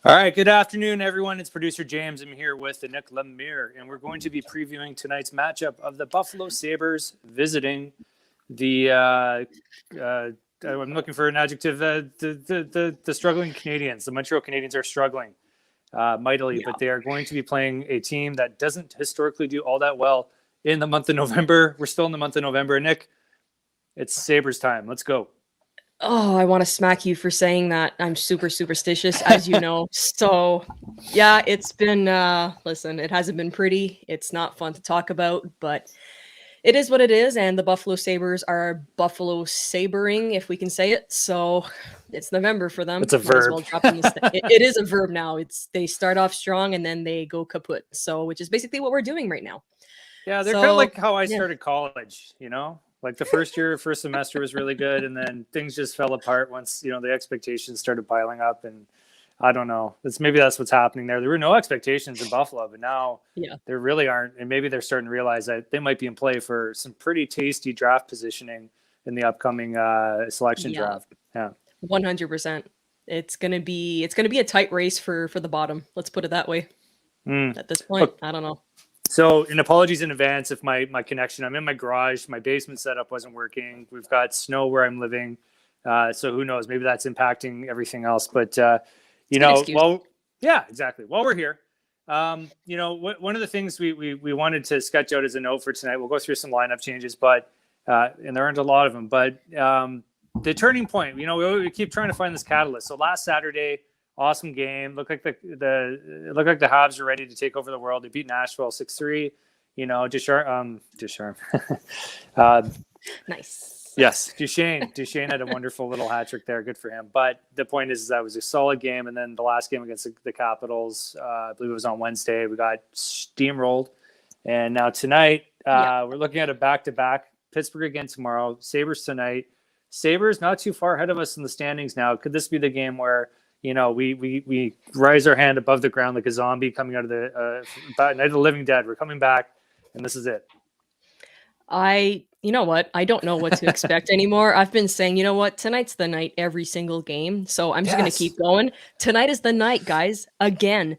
All right, good afternoon, everyone. It's producer James. I'm here with Annik and we're going to be previewing tonight's matchup of the Buffalo Sabres visiting the. I'm looking for an adjective. The struggling Canadiens. The Montreal Canadiens are struggling mightily, but they are going to be playing a team that doesn't historically do all that well in the month of November. We're still in the month of November, Nick. It's Sabres time. Let's go. Oh, I want to smack you for saying that. I'm super superstitious, as you know. So, yeah, it's been, listen, it hasn't been pretty. It's not fun to talk about, but it is what it is. And the Buffalo Sabres are Buffalo Sabering, if we can say it. So it's November for them. It's a verb. It is a verb now. They start off strong and then they go kaput. So, which is basically what we're doing right now. Yeah, they're kind of like how I started college, you know? Like the first semester was really good, and then things just fell apart once, the expectations started piling up. And I don't know. Maybe that's what's happening there. There were no expectations in Buffalo, but now there really aren't. And maybe they're starting to realize that they might be in play for some pretty tasty draft positioning in the upcoming selection draft. Yeah, 100%. It's gonna be a tight race for the bottom. Let's put it that way. At this point, I don't know. So, and apologies in advance if my connection, I'm in my garage, my basement setup wasn't working. We've got snow where I'm living. So who knows, maybe that's impacting everything else. But, yeah, exactly. While we're here, one of the things we wanted to sketch out as a note for tonight, we'll go through some lineup changes, but, and there aren't a lot of them, but the turning point, we keep trying to find this catalyst. So last Saturday, awesome game. Looked like the Habs are ready to take over the world. They beat Nashville 6-3. Ducharme. Nice. Yes, Duchesne had a wonderful little hat trick there. Good for him. But the point is that was a solid game. And then the last game against the Capitals, I believe it was on Wednesday, we got steamrolled. And now tonight, we're looking at a back-to-back. Pittsburgh again tomorrow. Sabres tonight. Sabres not too far ahead of us in the standings now. Could this be the game where we rise our hand above the ground like a zombie coming out of the Night of the Living Dead? We're coming back, and this is it. You know what? I don't know what to expect anymore. I've been saying, you know what? Tonight's the night every single game. So I'm just going to keep going. Tonight is the night, guys. Again.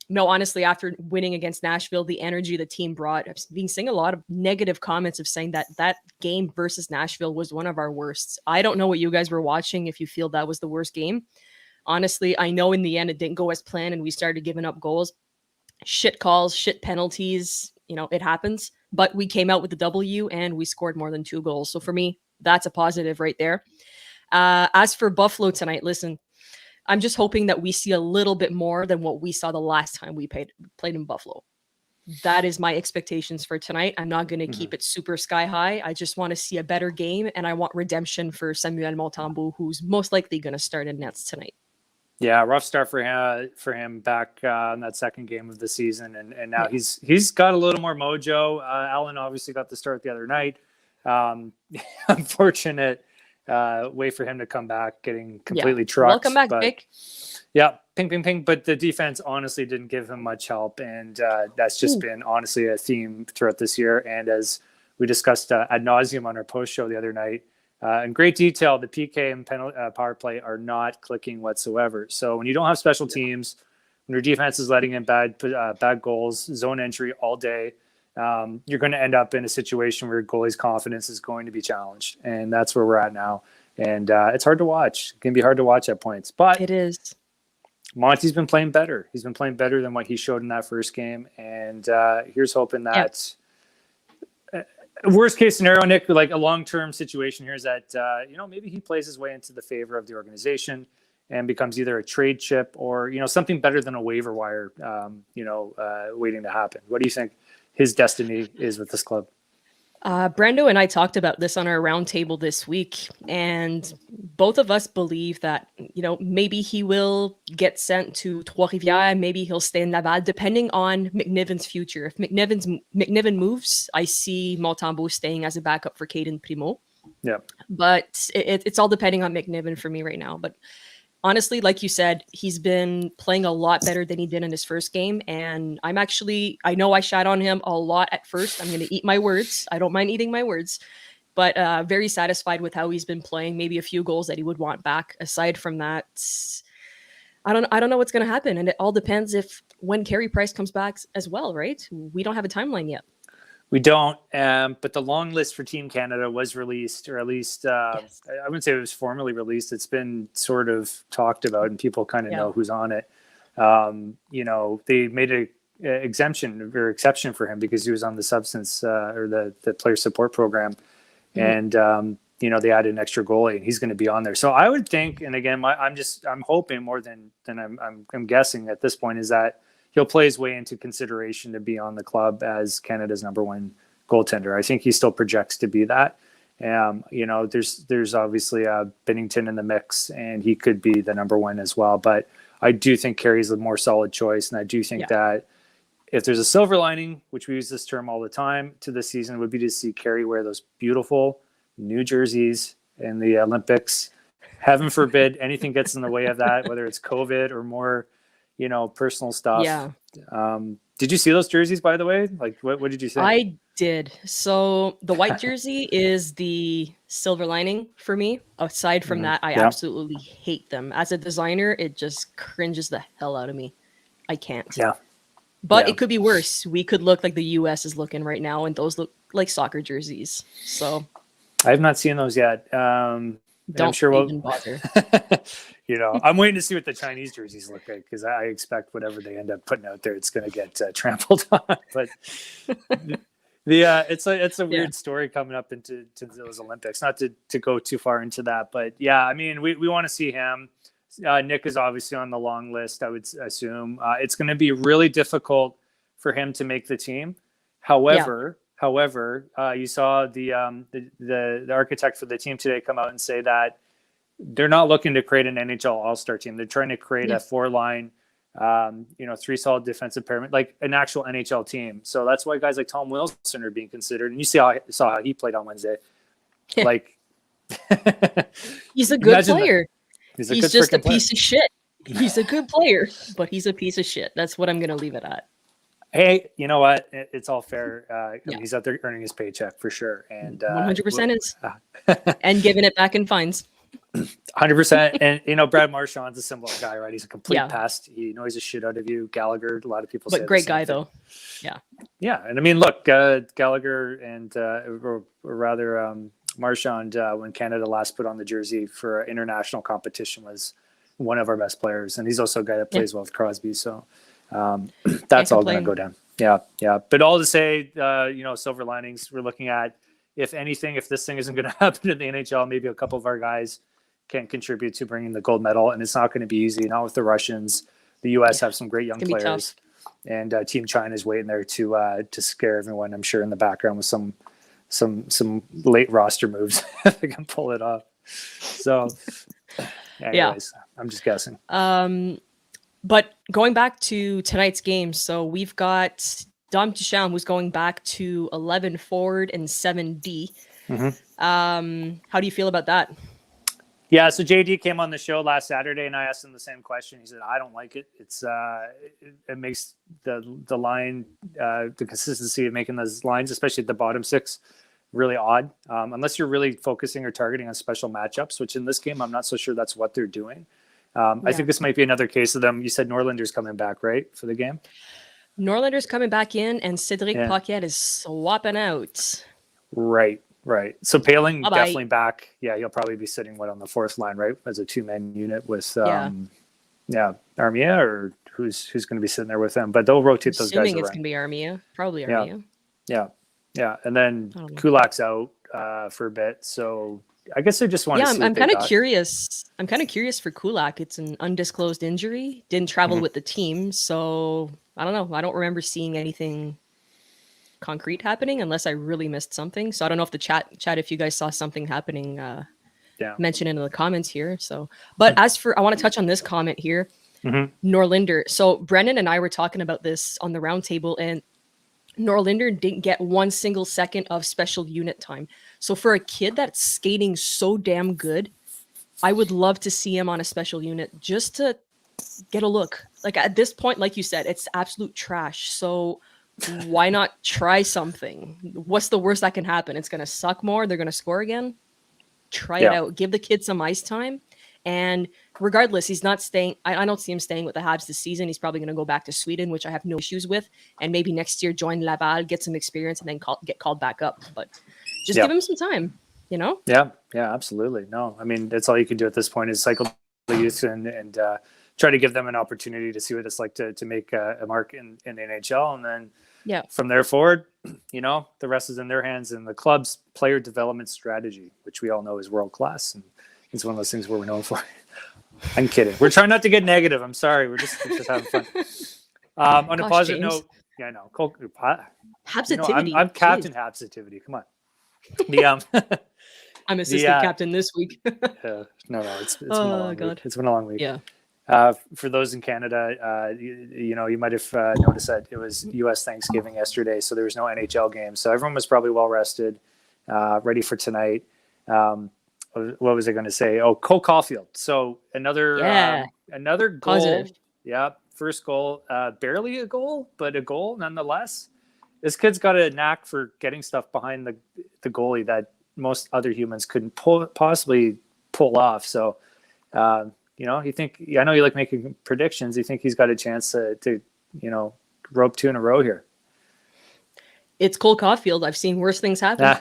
No, honestly, after winning against Nashville, the energy the team brought, I've been seeing a lot of negative comments of saying that game versus Nashville was one of our worsts. I don't know what you guys were watching if you feel that was the worst game. Honestly, I know in the end it didn't go as planned and we started giving up goals. Shit calls, shit penalties, it happens. But we came out with the W and we scored more than 2 goals. So for me, that's a positive right there. As for Buffalo tonight, listen, I'm just hoping that we see a little bit more than what we saw the last time we played in Buffalo. That is my expectations for tonight. I'm not going to keep it super sky high. I just want to see a better game, and I want redemption for Samuel Montembeault, who's most likely going to start in nets tonight. Yeah, rough start for him back in that second game of the season, and now he's got a little more mojo. Allen obviously got the start the other night. Unfortunate way for him to come back, getting completely trucked. Welcome back, Jake. Yeah, ping. But the defense honestly didn't give him much help, and that's just been honestly a theme throughout this year. And as we discussed ad nauseum on our post show the other night, in great detail, the PK and power play are not clicking whatsoever. So when you don't have special teams, when your defense is letting in bad goals, zone entry all day, you're going to end up in a situation where your goalie's confidence is going to be challenged. And that's where we're at now. And it's hard to watch. It can be hard to watch at points. But it is. Monty's been playing better. He's been playing better than what he showed in that first game. And here's hoping that worst case scenario, Nick, like a long-term situation here is that, maybe he plays his way into the favor of the organization and becomes either a trade chip or, something better than a waiver wire, waiting to happen. What do you think his destiny is with this club? Brando and I talked about this on our roundtable this week, and both of us believe that, maybe he will get sent to Trois-Rivières, maybe he'll stay in Laval, depending on McNiven's future. If McNiven moves, I see Montembeault staying as a backup for Caden Primo. Yeah. But it's all depending on McNiven for me right now. But honestly, like you said, he's been playing a lot better than he did in his first game. And I know I shat on him a lot at first. I'm going to eat my words. I don't mind eating my words, but very satisfied with how he's been playing. Maybe a few goals that he would want back. Aside from that, I don't know what's going to happen, and it all depends if when Carey Price comes back as well, right? We don't have a timeline yet. We don't, but the long list for Team Canada was released, or at least Yes. I wouldn't say it was formally released. It's been sort of talked about, and people kind of know who's on it. They made a exemption or exception for him because he was on the substance or the player support program, and they added an extra goalie, and he's going to be on there. So I would think, and again, I'm hoping more than I'm guessing at this point, is that he'll play his way into consideration to be on the club as Canada's number one goaltender. I think he still projects to be that. There's obviously Binnington in the mix, and he could be the number one as well. But I do think Carey's the more solid choice, and I do think that if there's a silver lining, which we use this term all the time, to this season, would be to see Carey wear those beautiful new jerseys in the Olympics. Heaven forbid anything gets in the way of that, whether it's COVID or more, personal stuff. Yeah. Did you see those jerseys, by the way? Like, what did you think? I did. So the white jersey is the silver lining for me. Aside from that, I absolutely hate them. As a designer, it just cringes the hell out of me. I can't. Yeah. But it could be worse. We could look like the US is looking right now, and those look like soccer jerseys. So I have not seen those yet. Don't even bother. I'm waiting to see what the Chinese jerseys look like, because I expect whatever they end up putting out there, it's going to get trampled on. But it's a weird story coming up into those Olympics. Not to go too far into that, but I mean, we want to see him. Nick is obviously on the long list, I would assume. It's going to be really difficult for him to make the team. However, you saw the architect for the team today come out and say that they're not looking to create an NHL All-Star team. They're trying to create a 4-line, 3 solid defensive pairment, like an actual NHL team. So that's why guys like Tom Wilson are being considered. And you saw how he played on Wednesday. Like, he's a good player. He's just a piece of shit. He's a good player, but he's a piece of shit. That's what I'm going to leave it at. Hey, you know what? It's all fair. I mean, he's out there earning his paycheck for sure. And 100% is. And giving it back in fines. 100%. And, Brad Marchand's a similar guy, right? He's a complete pest. He annoys the shit out of you. Gallagher, a lot of people say but great guy, though. Yeah. Yeah. And I mean, look, Gallagher and or rather Marchand, when Canada last put on the jersey for international competition, was one of our best players. And he's also a guy that plays well with Crosby. So that's all going to go down. Yeah. But all to say, silver linings, we're looking at, if anything, if this thing isn't going to happen in the NHL, maybe a couple of our guys can contribute to bringing the gold medal. And it's not going to be easy. Not with the Russians. The U.S. have some great young players. And Team China is waiting there to scare everyone, I'm sure, in the background with some late roster moves if they can pull it off. So anyways, I'm just guessing. But going back to tonight's game, so we've got Dom Duchamp, who's going back to 11 forward and 7D. How do you feel about that? Yeah, so JD came on the show last Saturday, and I asked him the same question. He said, "I don't like it. It's it makes the line, the consistency of making those lines, especially at the bottom six, really odd. Unless you're really focusing or targeting on special matchups, which in this game, I'm not so sure that's what they're doing. I think this might be another case of them. You said Norlinder's coming back, right, for the game? Norlinder's coming back in, and Cedric Paquette is swapping out. Right. So Paling definitely back. Yeah, he'll probably be sitting on the fourth line, right, as a 2-man unit with Armia, or who's going to be sitting there with them. But they'll rotate those guys around. Assuming it's going to be Armia, probably Armia. Yeah. And then Kulak's out for a bit, so I guess I just want to see. I'm kind of curious. I'm kind of curious for Kulak. It's an undisclosed injury. Didn't travel with the team, so I don't know. I don't remember seeing anything concrete happening, unless I really missed something. So I don't know if the chat if you guys saw something happening. Mention in the comments here. So, but as for, I want to touch on this comment here. Norlinder. So Brennan and I were talking about this on the roundtable, and Norlinder didn't get 1 single second of special unit time. So for a kid that's skating so damn good, I would love to see him on a special unit just to get a look. Like at this point, like you said, it's absolute trash. So why not try something? What's the worst that can happen? It's going to suck more. They're going to score again. Try it out. Give the kid some ice time. And regardless, he's not staying. I don't see him staying with the Habs this season. He's probably going to go back to Sweden, which I have no issues with. And maybe next year join Laval, get some experience, and then get called back up. But just give him some time, you know? Yeah, absolutely. No, I mean, that's all you can do at this point is cycle the youth and try to give them an opportunity to see what it's like to make a mark in the NHL. And then from there forward, you know, the rest is in their hands, and the club's player development strategy, which we all know is world class. And it's one of those things where we're known for. I'm kidding. We're trying not to get negative. I'm sorry. We're just having fun. On a positive note, I know. Habsitivity. I'm Captain Habsitivity. Come on. I'm assistant captain this week. No, it's been a long week. It's been a long week. Yeah. For those in Canada, you might have noticed that it was U.S. Thanksgiving yesterday, so there was no NHL game. So everyone was probably well rested, ready for tonight. What was I going to say? Oh, Caufield. So another goal. Positive. Yeah, first goal. Barely a goal, but a goal nonetheless. This kid's got a knack for getting stuff behind the goalie that most other humans couldn't possibly pull off. So, you know, I know you like making predictions. You think he's got a chance to rope 2 in a row here? It's Cole Caufield. I've seen worse things happen.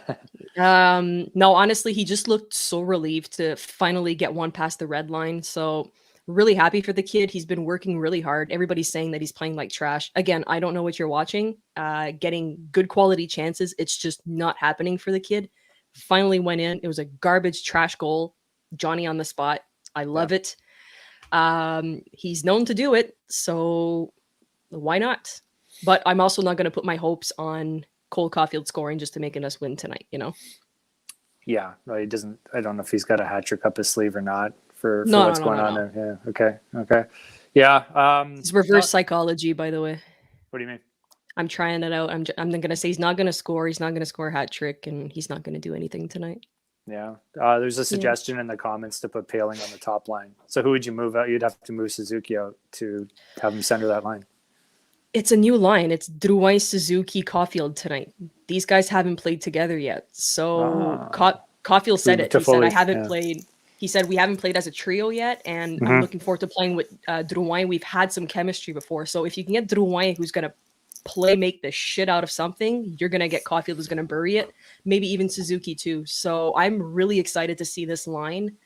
No, honestly, he just looked so relieved to finally get one past the red line. So really happy for the kid. He's been working really hard. Everybody's saying that he's playing like trash. Again, I don't know what you're watching. Getting good quality chances. It's just not happening for the kid. Finally went in. It was a garbage trash goal. Johnny on the spot. I love it. He's known to do it. So why not? But I'm also not going to put my hopes on Cole Caufield scoring just to make us win tonight, you know? Yeah, no, he doesn't. I don't know if he's got a hat trick up his sleeve or not for what's going on there. Yeah, okay. Yeah. It's reverse psychology, by the way. What do you mean? I'm trying it out. I'm going to say he's not going to score. He's not going to score a hat trick, and he's not going to do anything tonight. Yeah. There's a suggestion in the comments to put Paling on the top line. So who would you move out? You'd have to move Suzuki out to have him center that line. It's a new line. It's Drouin, Suzuki, Caufield tonight. These guys haven't played together yet. So Caufield said it. He said, I haven't played. He said, we haven't played as a trio yet, and I'm looking forward to playing with Drouin. We've had some chemistry before. So if you can get Drouin, who's going to make the shit out of something, you're going to get Caufield who's going to bury it. Maybe even Suzuki too. So I'm really excited to see this line.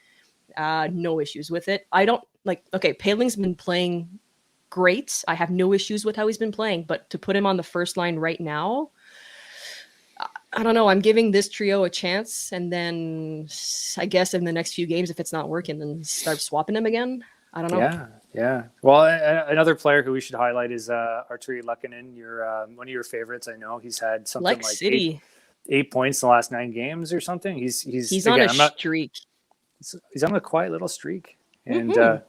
No issues with it. Paling's been playing great. I have no issues with how he's been playing, but to put him on the first line right now, I don't know. I'm giving this trio a chance, and then I guess in the next few games, if it's not working, then start swapping him again. I don't know. Yeah. Well, another player who we should highlight is Artturi Lehkonen. One of your favorites. I know he's had something like 8 points in the last 9 games or something. He's again, on a streak. He's on a quiet little streak, and for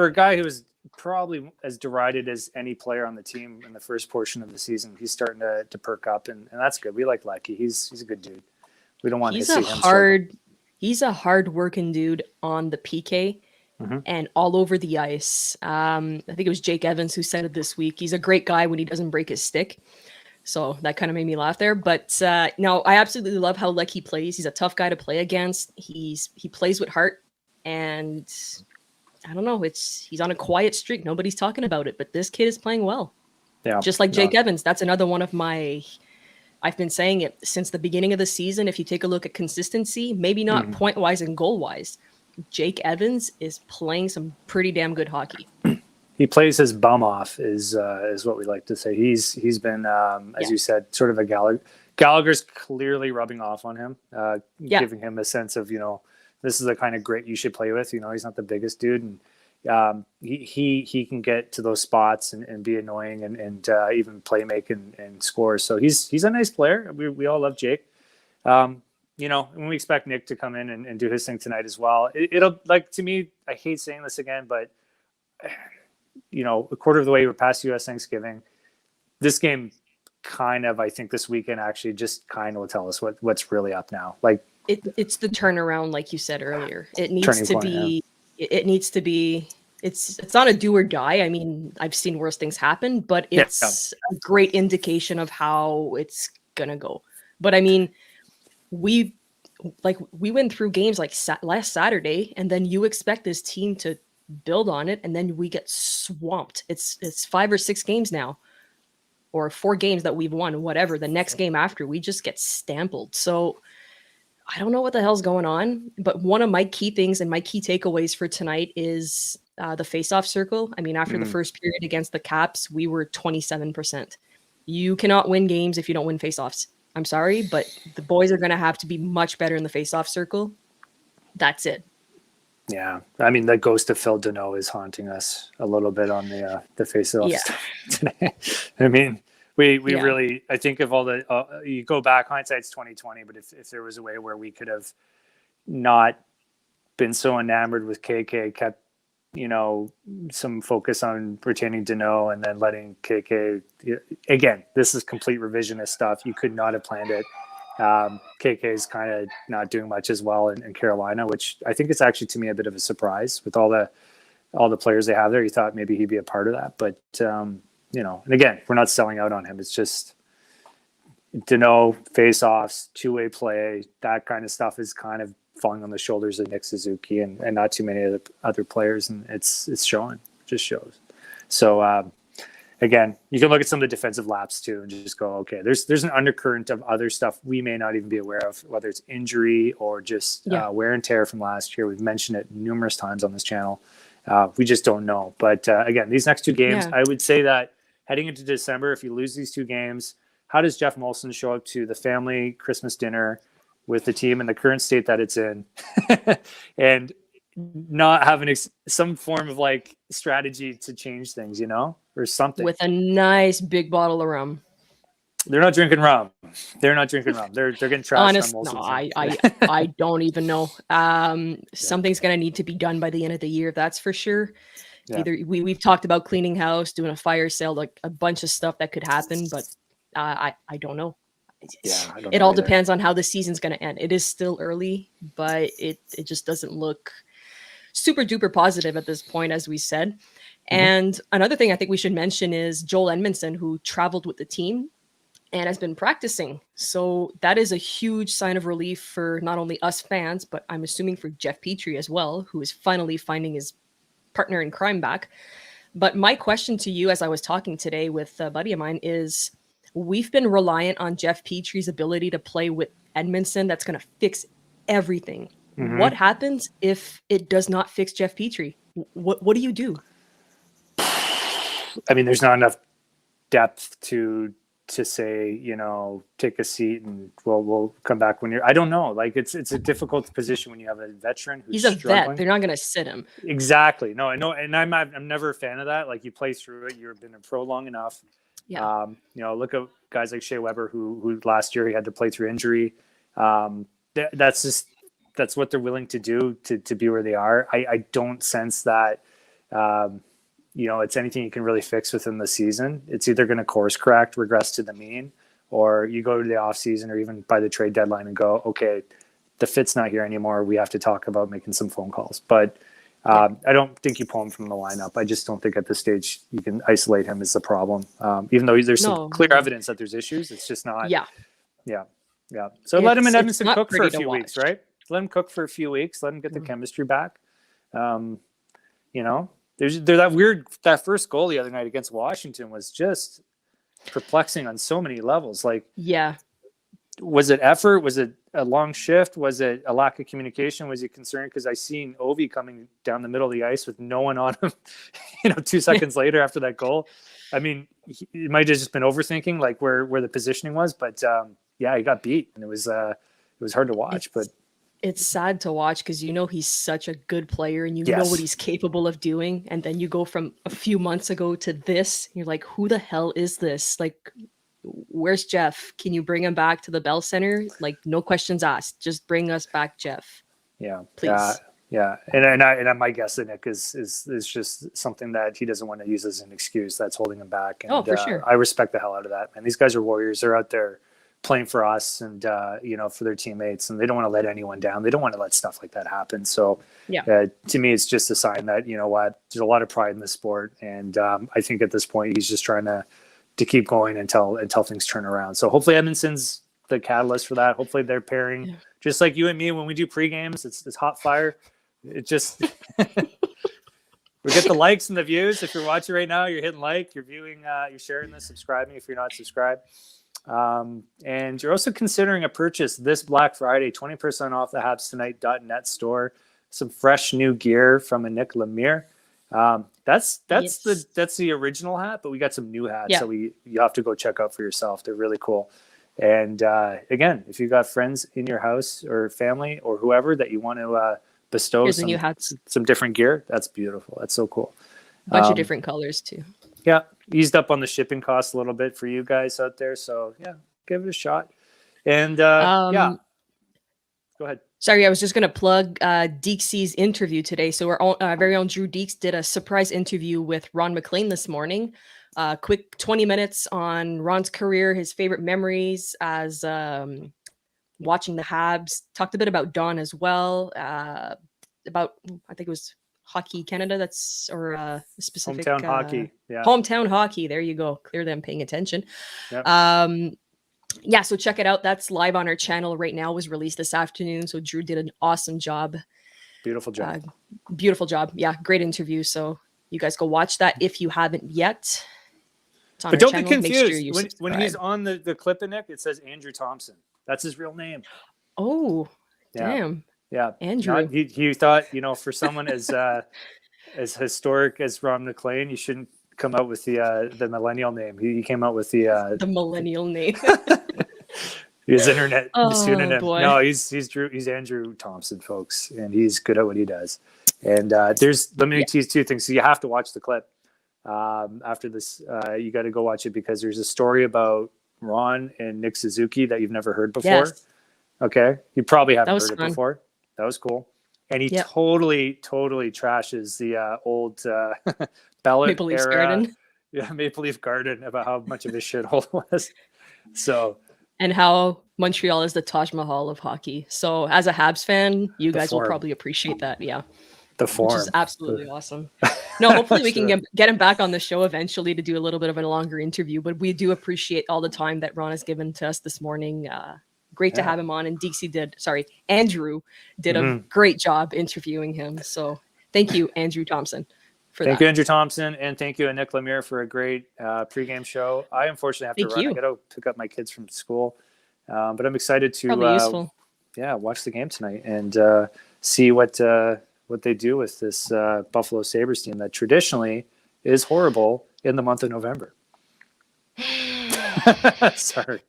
a guy who was probably as derided as any player on the team in the first portion of the season, he's starting to perk up, and that's good. We like Lecky. He's a good dude. We don't want to see him struggle. He's a hard-working dude on the PK and all over the ice. I think it was Jake Evans who said it this week. He's a great guy when he doesn't break his stick. So that kind of made me laugh there. But no, I absolutely love how Lecky plays. He's a tough guy to play against. He plays with heart, and I don't know. He's on a quiet streak. Nobody's talking about it, but this kid is playing well. Yeah, just like Jake Evans. That's another one of my. I've been saying it since the beginning of the season. If you take a look at consistency, maybe not point wise and goal wise, Jake Evans is playing some pretty damn good hockey. He plays his bum off, is what we like to say. He's been, as you said, sort of a Gallagher. Gallagher's clearly rubbing off on him, giving him a sense of, this is the kind of grit you should play with. He's not the biggest dude, and he can get to those spots and be annoying and even play make and score. So he's a nice player. We all love Jake. And we expect Nick to come in and do his thing tonight as well. It'll, to me, I hate saying this again, but a quarter of the way we're past U.S. Thanksgiving. This game I think this weekend actually just kind of will tell us what's really up now. It's the turnaround, like you said earlier. It needs to be. It needs to be. It's not a do or die. I mean, I've seen worse things happen, but it's a great indication of how it's gonna go. But I mean, like we went through games like last Saturday, and then you expect this team to build on it, and then we get swamped. It's 5 or 6 games now, or 4 games that we've won, whatever. The next game after, we just get stampled. So I don't know what the hell's going on, but one of my key things and my key takeaways for tonight is the face-off circle. I mean, after the first period against the Caps, we were 27%. You cannot win games if you don't win face-offs. I'm sorry, but the boys are going to have to be much better in the face-off circle. That's it. Yeah, I mean, the ghost of Phil Deneau is haunting us a little bit on the face-off stuff today. I mean, we really, I think of all the you go back, hindsight's 2020, but if there was a way where we could have not been so enamored with KK, kept some focus on retaining Deneau and then letting KK, again, this is complete revisionist stuff. You could not have planned it. KK is kind of not doing much as well in Carolina, which I think is actually to me a bit of a surprise with all the players they have there. You thought maybe he'd be a part of that, but and again, we're not selling out on him. It's just Deneau, face-offs, two-way play, that kind of stuff is kind of falling on the shoulders of Nick Suzuki and not too many other players, and it's showing. It just shows. So again, you can look at some of the defensive laps too and just go, okay, there's an undercurrent of other stuff we may not even be aware of, whether it's injury or just wear and tear from last year. We've mentioned it numerous times on this channel. We just don't know. But again, these next 2 games, I would say that heading into December, if you lose these 2 games, how does Jeff Molson show up to the family Christmas dinner with the team in the current state that it's in and not having some form of like strategy to change things, or something? With a nice big bottle of rum. They're not drinking rum. They're getting trashed. No, I don't even know. Something's going to need to be done by the end of the year. That's for sure. Yeah. Either we've talked about cleaning house, doing a fire sale, like a bunch of stuff that could happen, but I don't know. Yeah, it all depends on how the season's going to end. It is still early, but it just doesn't look super duper positive at this point, as we said. And another thing I think we should mention is Joel Edmondson, who traveled with the team and has been practicing. So that is a huge sign of relief for not only us fans, but I'm assuming for Jeff Petrie as well, who is finally finding his partner in crime back. But my question to you, as I was talking today with a buddy of mine, is we've been reliant on Jeff Petrie's ability to play with Edmondson. That's going to fix everything. What happens if it does not fix Jeff Petrie? What do you do? I mean, there's not enough depth to say, take a seat and we'll come back when you're. I don't know. Like it's a difficult position when you have a veteran who's he's a struggling. vet. They're not going to sit him. Exactly. No, I know, and I'm never a fan of that. Like you play through it. You've been a pro long enough. Yeah. Look at guys like Shea Weber, who last year he had to play through injury. That's what they're willing to do to be where they are. I don't sense that. It's anything you can really fix within the season. It's either going to course correct, regress to the mean, or you go to the off season or even by the trade deadline and go, okay, the fit's not here anymore. We have to talk about making some phone calls. But I don't think you pull him from the lineup. I just don't think at this stage you can isolate him as the problem. Even though there's some clear evidence that there's issues, it's just not. Yeah. So let him and Edmondson cook for a few weeks, right? Let him cook for a few weeks. Let him get the chemistry back. There's that first goal the other night against Washington was just perplexing on so many levels. Like, was it effort? Was it a long shift? Was it a lack of communication? Was he concerned? Because I seen Ovi coming down the middle of the ice with no one on him, 2 seconds later after that goal. I mean, it might have just been overthinking, like where the positioning was. But he got beat, and it was hard to watch. But it's sad to watch because he's such a good player and know what he's capable of doing. And then you go from a few months ago to this. You're like, who the hell is this? Like, where's Jeff? Can you bring him back to the Bell Center? Like, no questions asked. Just bring us back, Jeff. Yeah, please. And my guess, Nick, is just something that he doesn't want to use as an excuse that's holding him back. And, for sure. I respect the hell out of that. And these guys are warriors. They're out there playing for us and for their teammates, and they don't want to let anyone down. They don't want to let stuff like that happen. So to me, it's just a sign that there's a lot of pride in the sport, and I think at this point he's just trying to keep going until things turn around. So hopefully Edmondson's the catalyst for that. Hopefully their pairing just like you and me when we do pre-games. It's hot fire. It just we get the likes and the views. If you're watching right now, you're hitting like, you're viewing, you're sharing this, subscribing if you're not subscribed. And you're also considering a purchase this Black Friday, 20% off the habstonight.net store. Some fresh new gear from Annik Lemire. That's the original hat, but we got some new hats that you have to go check out for yourself. They're really cool. And again, if you got friends in your house or family or whoever that you want to bestow some different gear, that's beautiful. That's so cool. Bunch of different colors too. Yeah, eased up on the shipping costs a little bit for you guys out there. So yeah, give it a shot. And yeah, go ahead. Sorry, I was just going to plug Deeksy's interview today. So our very own Drew Deeks did a surprise interview with Ron MacLean this morning. Quick 20 minutes on Ron's career, his favorite memories as watching the Habs. Talked a bit about Don as well. About, I think it was Hockey Canada. That's or a specific hometown hockey. Yeah, hometown hockey. There you go. Clearly, I'm paying attention. Yep. Yeah, so check it out. That's live on our channel right now. It was released this afternoon. So Drew did an awesome job. Beautiful job. Beautiful job. Yeah, great interview. So you guys go watch that if you haven't yet. But don't be confused. When he's on the clip in Nick, it says Andrew Thompson. That's his real name. Oh, damn. Yeah. Andrew. He thought, for someone as historic as Ron MacLean, you shouldn't come out with the millennial name. He came out with the millennial name. His internet pseudonym. Boy. No, he's Andrew Thompson, folks, and he's good at what he does. And there's let me tease two things. So you have to watch the clip after this. You got to go watch it because there's a story about Ron and Nick Suzuki that you've never heard before. Yes. Okay, you probably haven't heard it before. That was cool. And he totally trashes the old Ballot Maple Leaf era, Garden. Yeah, Maple Leaf Garden, about how much of a shithole it was. So, and how Montreal is the Taj Mahal of hockey. So, as a Habs fan, you guys will probably appreciate that. Yeah, the form, which is absolutely awesome. No, hopefully we can get him back on the show eventually to do a little bit of a longer interview. But we do appreciate all the time that Ron has given to us this morning. Great to have him on, and Andrew did a great job interviewing him. So, thank you, Andrew Thompson. Thank you, Andrew Thompson, and thank you, Annik Lemire, for a great pregame show. I unfortunately have to run. I got to pick up my kids from school, but I'm excited to watch the game tonight and see what they do with this Buffalo Sabres team that traditionally is horrible in the month of November. Sorry.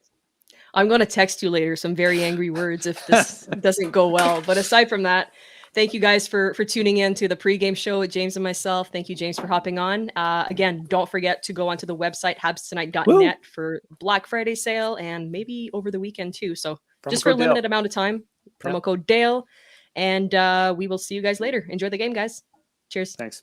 I'm going to text you later some very angry words if this doesn't go well. But aside from that, thank you guys for tuning in to the pregame show with James and myself. Thank you, James, for hopping on. Again, don't forget to go onto the website, habstonight.net for Black Friday sale and maybe over the weekend too. So just for a limited amount of time, promo code Dale. And we will see you guys later. Enjoy the game, guys. Cheers. Thanks.